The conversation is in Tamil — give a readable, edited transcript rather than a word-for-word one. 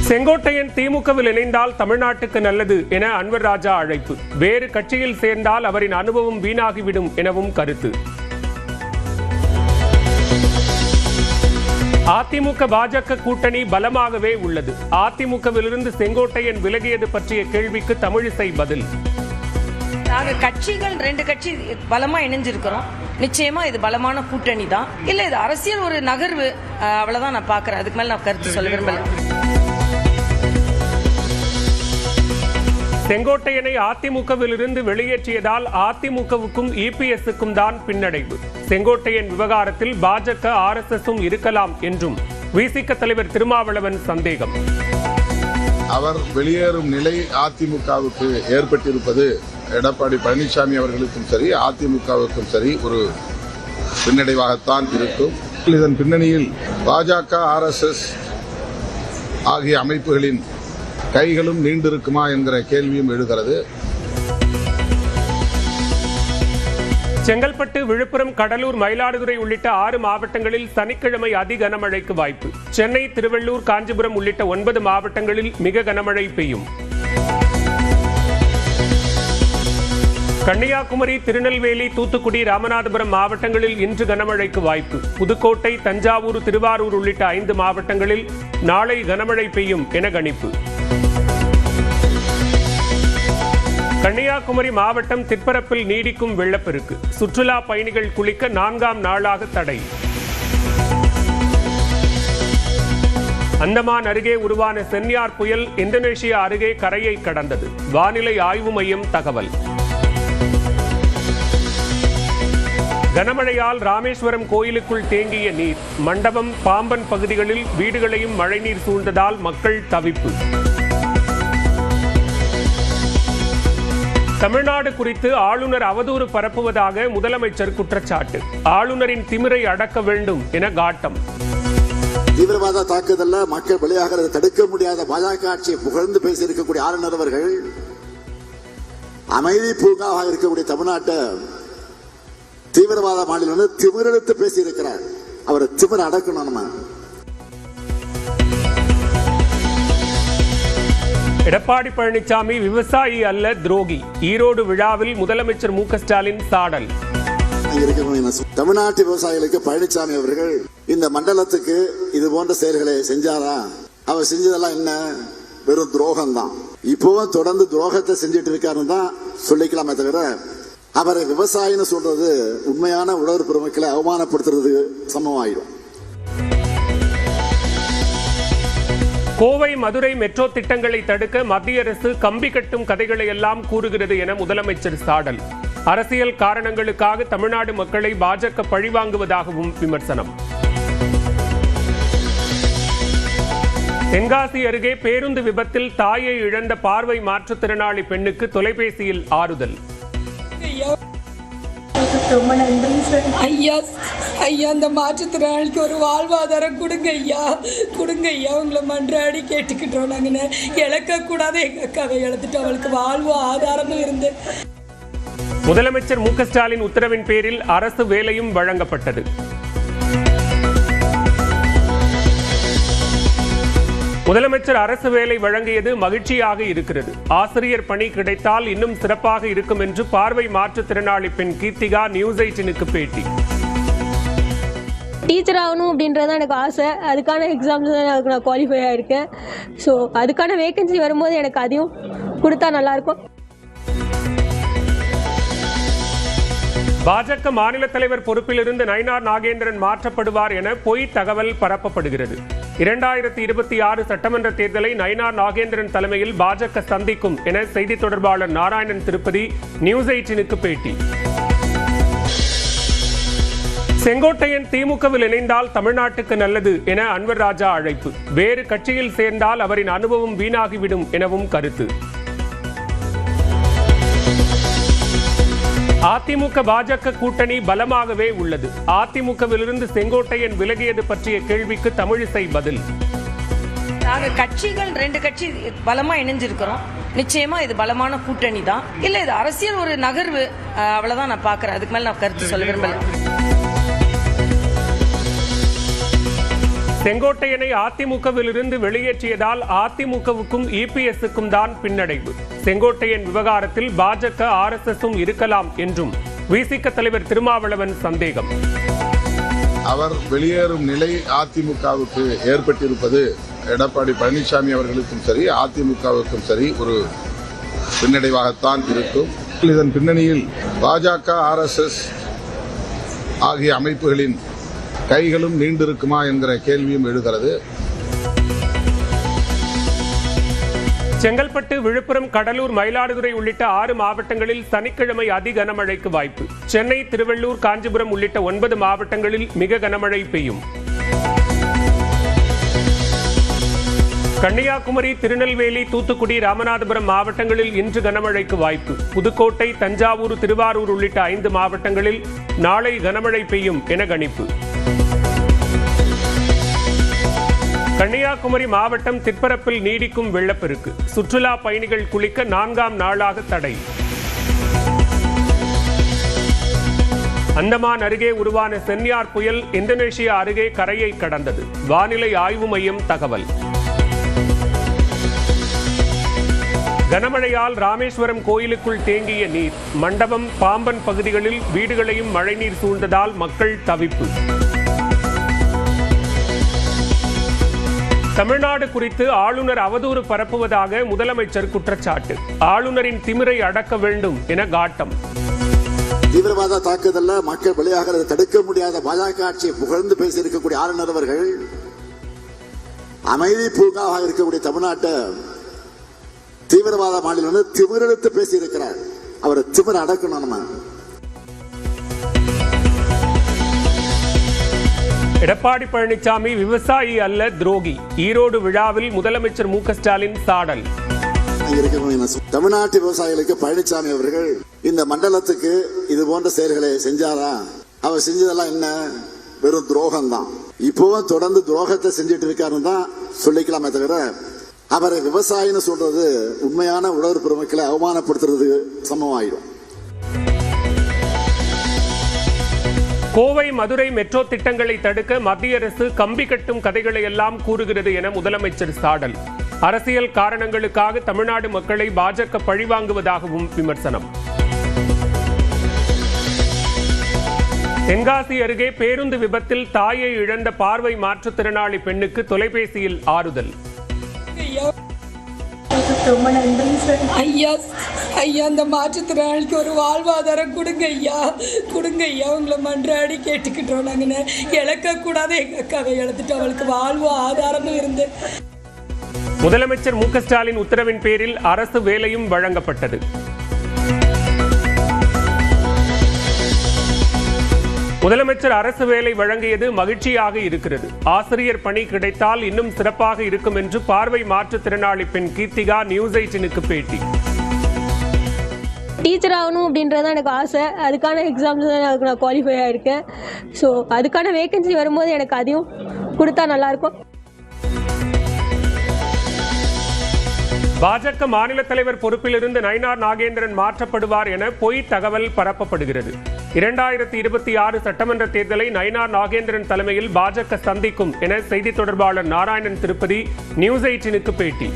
செங்கோட்டையன் திமுகவில் இணைந்தால் தமிழ்நாட்டுக்கு நல்லது என அன்வர் ராஜா அழைப்பு. வேறு கட்சியில் சேர்ந்தால் அவரின் அனுபவம் வீணாகிவிடும் எனவும் கருத்து. அதிமுக பாஜக கூட்டணி பலமாகவே உள்ளது. அதிமுகவிலிருந்து செங்கோட்டையன் விலகியது பற்றிய கேள்விக்கு தமிழிசை பதில். நாங்கள் கட்சிகள் 2 கட்சி பலமா இணைஞ்சிருக்கிறோம். நிச்சயமா இது பலமான கூட்டணி தான். இல்ல இது அரசியல் ஒரு நகர்வு, அவ்வளவுதான் நான் பாக்குறேன். அதுக்கு மேல நான் கருத்து சொல்ல விரும்பல. செங்கோட்டையனை அதிமுகவில் இருந்து வெளியேற்றியதால் அதிமுகவுக்கும் இபிஎஸ்க்கும் தான் பின்னடைவு. செங்கோட்டையன் விவகாரத்தில் பாஜக RSSம் இருக்கலாம் என்றும் விசிக தலைவர் திருமாவளவன் சந்தேகம். அவர் வெளியேறும் நிலை அதிமுகவுக்கு ஏற்பட்டிருப்பது எடப்பாடி பழனிசாமி அவர்களுக்கும் சரி அதிமுகவுக்கும் சரி ஒரு பின்னடைவாகத்தான் இருக்கும். இதன் பின்னணியில் பாஜக RSS ஆகிய அமைப்புகளின் கைகளும் நீண்டிருக்குமா என்கிற கேள்வியும் எழுகிறது. செங்கல்பட்டு, விழுப்புரம், கடலூர், மயிலாடுதுறை உள்ளிட்ட 6 மாவட்டங்களில் சனிக்கிழமை அதி கனமழைக்கு வாய்ப்பு. சென்னை, திருவள்ளூர், காஞ்சிபுரம் உள்ளிட்ட 9 மாவட்டங்களில் மிக கனமழை பெய்யும். கன்னியாகுமரி, திருநெல்வேலி, தூத்துக்குடி, ராமநாதபுரம் மாவட்டங்களில் இன்று கனமழைக்கு வாய்ப்பு. புதுக்கோட்டை, தஞ்சாவூர், திருவாரூர் உள்ளிட்ட 5 மாவட்டங்களில் நாளை கனமழை பெய்யும் என கணிப்பு. கன்னியாகுமரி மாவட்டம் திற்பரப்பில் நீடிக்கும் வெள்ளப்பெருக்கு. சுற்றுலா பயணிகள் குளிக்க 4ஆம் நாளாக தடை. அந்தமான் அருகே உருவான சென்யார் புயல் இந்தோனேஷியா அருகே கரையை கடந்தது. வானிலை ஆய்வு மையம் தகவல். கனமழையால் ராமேஸ்வரம் கோயிலுக்குள் தேங்கிய நீர். மண்டபம், பாம்பன் பகுதிகளில் வீடுகளையும் மழைநீர் சூழ்ந்ததால் மக்கள் தவிப்பு. தமிழ்நாடு குறித்து ஆளுநர் அவதூறு பரப்புவதாக முதலமைச்சர் குற்றச்சாட்டு. ஆளுநரின் திமிரை அடக்க வேண்டும் என காட்டம். தீவிரவாத தாக்குதல்ல மக்கள் பலியாகிறதை தடுக்க முடியாத பாஜக ஆட்சியை புகழ்ந்து பேசியிருக்கக்கூடிய ஆளுநர் அவர்கள் அமைதி பூங்காவாக இருக்கக்கூடிய தமிழ்நாட்டை தீவிரவாத மாநிலம் திமிரெடுத்து பேசியிருக்கிறார். அவரை திமிர அடக்கணும். நம்ம எடப்பாடி பழனிசாமி விவசாயி அல்ல துரோகி. ஈரோடு விழாவில் முதலமைச்சர் மு.க. ஸ்டாலின் சாடல். தமிழ்நாட்டு விவசாயிகளுக்கு பழனிசாமி அவர்கள் இந்த மண்டலத்துக்கு இது போன்ற செயல்களை செஞ்சாரா? அவர் செஞ்சதெல்லாம் என்ன? வெறும் துரோகம் தான். இப்பவும் தொடர்ந்து துரோகத்தை செஞ்சுட்டு இருக்காருன்னு தான் சொல்லிக்கலாமே தவிர அவரை விவசாயின்னு சொல்றது உண்மையான உழவர் பெருமக்களை அவமானப்படுத்துறது சமமாயிடும். கோவை, மதுரை மெட்ரோ திட்டங்களை தடுக்க மத்திய அரசு கம்பி கட்டும் கதைகளை எல்லாம் கூறுகிறது என முதலமைச்சர் சாடல். அரசியல் காரணங்களுக்காக தமிழ்நாடு மக்களை பாஜக பழிவாங்குவதாகவும் விமர்சனம். தென்காசி அருகே பேருந்து விபத்தில் தாயை இழந்த பார்வை மாற்றுத்திறனாளி பெண்ணுக்கு தொலைபேசியில் ஆறுதல். ரொம்ப நன்றி சார். ஐயா அந்த மாற்றுத்திறனாளிக்கு ஒரு வாழ்வாதாரம் கொடுங்க ஐயா, கொடுங்க ஐயா. உங்களை மன்றாடி கேட்டுக்கிட்டோம். நாங்கள் இழக்கக்கூடாது. எங்கள் அக்காவை இழந்துட்டு அவளுக்கு வாழ்வு ஆதாரமும் இருந்து. முதலமைச்சர் மு.க. ஸ்டாலின் உத்தரவின் பேரில் அரசு வேலையும் வழங்கப்பட்டது. முதலமைச்சர் அரசு வேலை வழங்கியது மகிழ்ச்சியாக இருக்கிறது. ஆசிரியர் பணி கிடைத்தால் இன்னும் சிறப்பாக இருக்கும் என்று பார்வை மாற்றுத்திறனாளி பெண் கீர்த்திகா நியூஸ் 18க்கு பேட்டி. டீச்சர் ஆகணும் அப்படின்றது எனக்கு ஆசை. அதுக்கான எக்ஸாம்ஸ் தான் நான் குவாலிஃபை ஆகிருக்கேன். ஸோ அதுக்கான வேகன்சி வரும்போது எனக்கு அதையும் கொடுத்தா நல்லாயிருக்கும். பாஜக மாநில தலைவர் பொறுப்பிலிருந்து நயினார் நாகேந்திரன் மாற்றப்படுவார் என பொய் தகவல் பரப்பப்படுகிறது. 2026 சட்டமன்ற தேர்தலை நயினார் நாகேந்திரன் தலைமையில் பாஜக சந்திக்கும் என செய்தி தொடர்பாளர் நாராயணன் திருப்பதி நியூஸ் 18க்கு பேட்டி. செங்கோட்டையன் திமுகவில் இணைந்தால் தமிழ்நாட்டுக்கு நல்லது என அன்வர் ராஜா அழைப்பு. வேறு கட்சியில் சேர்ந்தால் அவரின் அனுபவம் வீணாகிவிடும் எனவும் கருத்து. அதிமுக பாஜக கூட்டணி பலமாகவே உள்ளது. அதிமுகவிலிருந்து செங்கோட்டையன் விலகியது பற்றிய கேள்விக்கு தமிழிசை பதில். நாங்கள் கட்சிகள் 2 கட்சி பலமா இணைஞ்சிருக்கிறோம். நிச்சயமா இது பலமான கூட்டணி தான். இல்ல இது அரசியல் ஒரு நகர்வு, அவ்வளவுதான் நான் பாக்குறேன். அதுக்கு மேல நான் கருத்து சொல்ல விரும்பல. செங்கோட்டையனை அதிமுகவில் இருந்து வெளியேற்றியதால் அதிமுகவுக்கும் இபிஎஸ்க்கும் தான் பின்னடைவு. செங்கோட்டையன் விவகாரத்தில் பாஜக RSSம் இருக்கலாம் என்றும் விசிக தலைவர் திருமாவளவன் சந்தேகம். அவர் வெளியேறும் நிலை அதிமுகவுக்கு ஏற்பட்டிருப்பது எடப்பாடி பழனிசாமி அவர்களுக்கும் சரி அதிமுகவுக்கும் சரி ஒரு பின்னடைவாகத்தான் இருக்கும். இதன் பின்னணியில் பாஜக RSS ஆகிய அமைப்புகளின் கைகளும் நீண்டிருக்குமா என்கிற கேள்வியும் எழுகிறது. செங்கல்பட்டு, விழுப்புரம், கடலூர், மயிலாடுதுறை உள்ளிட்ட 6 மாவட்டங்களில் சனிக்கிழமை அதி கனமழைக்கு வாய்ப்பு. சென்னை, திருவள்ளூர், காஞ்சிபுரம் உள்ளிட்ட 9 மாவட்டங்களில் மிக கனமழை பெய்யும். கன்னியாகுமரி, திருநெல்வேலி, தூத்துக்குடி, ராமநாதபுரம் மாவட்டங்களில் இன்று கனமழைக்கு வாய்ப்பு. புதுக்கோட்டை, தஞ்சாவூர், திருவாரூர் உள்ளிட்ட 5 மாவட்டங்களில் நாளை கனமழை பெய்யும் என கணிப்பு. கன்னியாகுமரி மாவட்டம் திற்பரப்பில் நீடிக்கும் வெள்ளப்பெருக்கு. சுற்றுலா பயணிகள் குளிக்க 4ஆம் நாளாக தடை. அந்தமான் அருகே உருவான சென்யார் புயல் இந்தோனேஷியா அருகே கரையை கடந்தது. வானிலை ஆய்வு மையம் தகவல். கனமழையால் ராமேஸ்வரம் கோயிலுக்குள் தேங்கிய நீர். மண்டபம், பாம்பன் பகுதிகளில் வீடுகளையும் மழைநீர் சூழ்ந்ததால் மக்கள் தவிப்பு. தமிழ்நாடு குறித்து ஆளுநர் அவதூறு பரப்புவதாக முதலமைச்சர் குற்றச்சாட்டு. ஆளுநரின் திமிரை அடக்க வேண்டும் என காட்டம். தீவிரவாத தாக்குதல்ல மக்கள் பலியாகிறதை தடுக்க முடியாத பாஜக ஆட்சியை புகழ்ந்து பேசியிருக்கக்கூடிய ஆளுநர் அவர்கள் அமைதி பூங்காவாக இருக்கக்கூடிய தமிழ்நாட்டை தீவிரவாத மாநிலம் திமிரெடுத்து பேசியிருக்கிறார். அவரை திமிர அடக்கணும். நம்ம எடப்பாடி பழனிசாமி விவசாயி அல்ல துரோகி. ஈரோடு விழாவில் முதலமைச்சர் மு.க.ஸ்டாலின் சாடல். தமிழ்நாட்டு விவசாயிகளுக்கு பழனிசாமி அவர்கள் இந்த மண்டலத்துக்கு இது போன்ற செயல்களை செஞ்சாரா? அவர் செஞ்சதெல்லாம் என்ன? வெறும் துரோகம் தான். இப்பவும் தொடர்ந்து துரோகத்தை செஞ்சுட்டு இருக்காருன்னு தான் சொல்லிக்கலாமே தவிர அவரை விவசாயின்னு சொல்றது உண்மையான உழவர் பெருமக்களை அவமானப்படுத்துறது சமமாயிடும். கோவை, மதுரை மெட்ரோ திட்டங்களை தடுக்க மத்திய அரசு கம்பி கட்டும் கதைகளை எல்லாம் கூறுகிறது என முதலமைச்சர் சாடல். அரசியல் காரணங்களுக்காக தமிழ்நாடு மக்களை பாஜக பழிவாங்குவதாகவும் விமர்சனம். தென்காசி அருகே பேருந்து விபத்தில் தாயை இழந்த பார்வை மாற்றுத்திறனாளி பெண்ணுக்கு தொலைபேசியில் ஆறுதல். ரொம்ப நன்றி சார். ஐயா அந்த மாற்றுத்திறனாளிக்கு ஒரு வாழ்வாதாரம் கொடுங்க ஐயா, கொடுங்க ஐயா. உங்களை மன்றாடி கேட்டுக்கிட்டோம். நாங்கள் இழக்கக்கூடாது. எங்கள் அக்காவை இழந்துட்டு அவளுக்கு வாழ்வு ஆதாரமும் இருந்து. முதலமைச்சர் மு.க.ஸ்டாலின் உத்தரவின் பேரில் அரசு வேலையும் வழங்கப்பட்டது. முதலமைச்சர் அரசு வேலை வழங்கியது மகிழ்ச்சியாக இருக்கிறது. ஆசிரியர் பணி கிடைத்தால் இன்னும் சிறப்பாக இருக்கும் என்று பார்வை மாற்றுத்திறனாளி பெண் கீர்த்திகா நியூஸ் 18க்கு பேட்டி. டீச்சர் ஆகணும் அப்படின்றது எனக்கு ஆசை. அதுக்கான எக்ஸாம்ஸ் தான் நான் குவாலிஃபை ஆகிருக்கேன். ஸோ அதுக்கான வேகன்சி வரும்போது எனக்கு அதையும் கொடுத்தா நல்லாயிருக்கும். பாஜக மாநில தலைவர் பொறுப்பிலிருந்து நயினார் நாகேந்திரன் மாற்றப்படுவார் என பொய் தகவல் பரப்பப்படுகிறது. 2026 சட்டமன்ற தேர்தலை நயினார் நாகேந்திரன் தலைமையில் பாஜக சந்திக்கும் என செய்தி தொடர்பாளர் நாராயணன் திருப்பதி நியூஸ் 18க்கு பேட்டி.